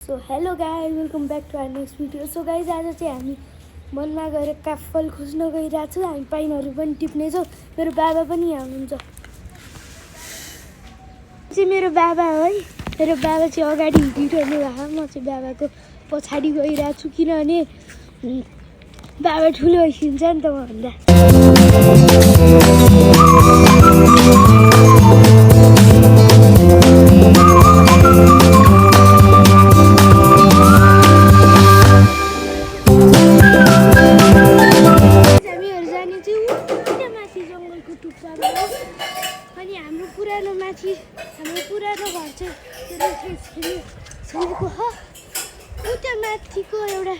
So hello guys welcome back to our next video. So guys आज चाहिँ हामी वनमा गएर काफल खोज्न गइरहेको छौँ। हामी पाइनहरू पनि टिप्नेछौँ। मेरो बाबा पनि यहाँ हुनुहुन्छ। चाहिँ मेरो बाबा हो है। मेरो बाबा चाहिँ अगाडि हिँडिरहनु भएको। म चाहिँ बाबाको पछाडि गइरहेको छु किनभने बाबा ठुलो भइसकिन्छ नि त मभन्दा। अनि हाम्रो पुरानो घर चाहिँ छेउको हो। उता माथिको एउटा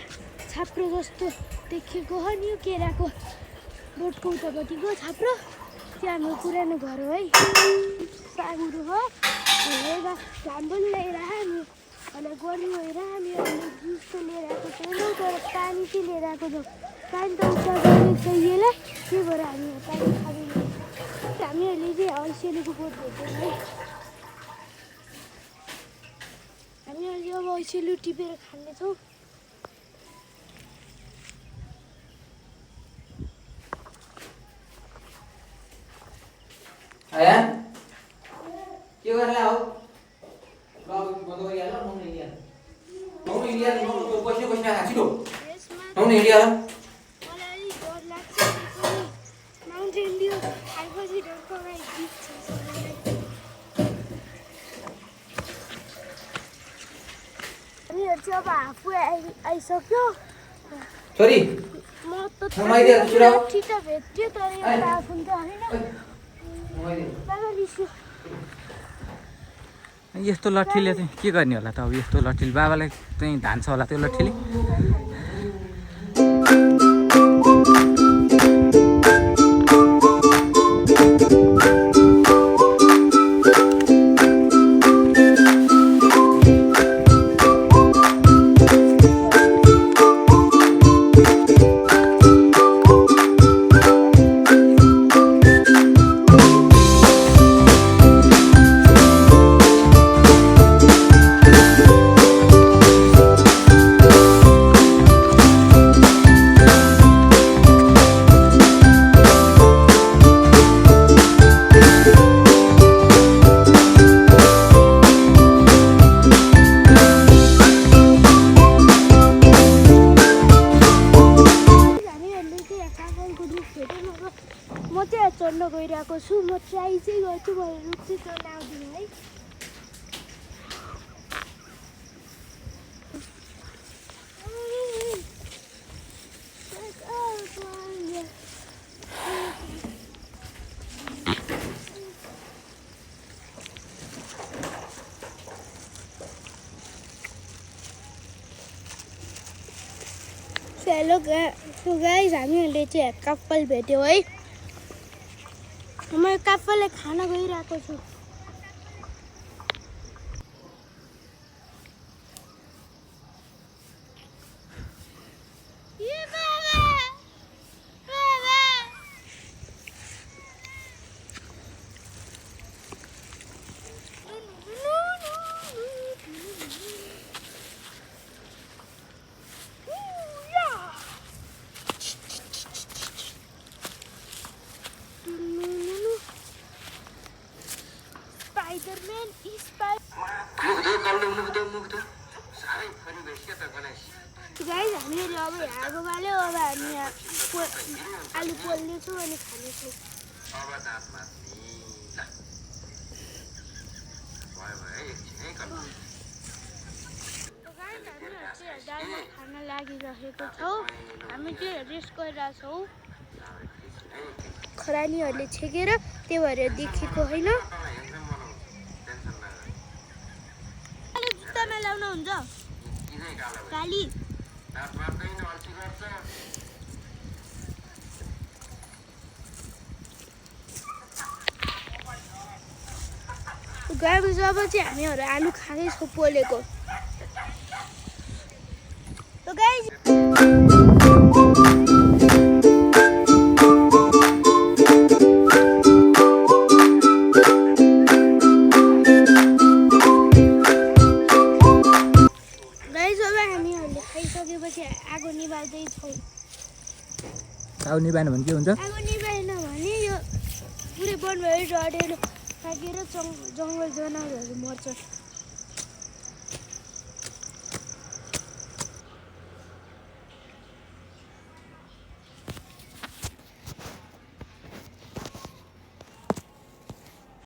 छाप्रो जस्तो देखेको हो नि, यो केराको बोटको उतापट्टिको छाप्रो त्यो हाम्रो पुरानो घर हो है। साङ्गुरो हो। घाम पनि ल्याएर हामी अहिले गर्मी भएर हामी जुस लिएर आएको छैनौँ, तर पानी चाहिँ लिएर आएको छौँ। पानी त उता गरेको छ यसलाई, त्यही भएर हामी पानी खाँदैनौँ। हामीहरूले चाहिँ ऐसेलीको बोट भेट्यौँ है। हामीहरूले अब ऐसेली टिपेर खानेछौँ। Ayan. Kêu ăn lao. Lo bọn tôi ăn lắm, không này đi ăn. Không này đi ăn, không có chuyện hạt chứ đủ. Không này đi ăn. Mountain Dew, आएपछि डरको गाई हामीहरू चाहिँ अब आफू आइसक्यो। छोरी म त ठिटा भेट्यो तर एउटा आफू त होइन। यस्तो लट्ठीले चाहिँ के गर्ने होला त? अब यस्तो लट्ठीले बाबालाई चाहिँ धान्छ होला त्यो लट्ठीले। म चाहिँ चढ्न गइरहेको छु। म ट्राई चाहिँ गर्छु, मैले रुख चाहिँ चढ्न आउँदिनँ है। हेलो गाइज, हामीहरूले चाहिँ काफल भेट्यौँ है। म काफलले खान गइरहेको छु। Spider-Man is गाइज हामीहरूले अब आगो बाल्यो। अब हामी यहाँ आलु पोल्नेछौँ अनि खानेछौँ। दालमा खान लागिरहेको छौँ। हामी चाहिँ रेस्ट गरिरहेछौँ। खरानीहरूले छेकेर त्यही भएर देखेको होइन। जुत्तामा लाउन हुन्छ काली। गएपछि जब चाहिँ हामीहरू आलु खाँदैछौँ पोलेको। आइसकेपछि आगो निभाउँदैछौँ। आगो निभाएन भने के हुन्छ? आगो निभाएन भने यो पुरै वनभरि डढेर पाकेर जङ्गल जनावरहरू मर्छ।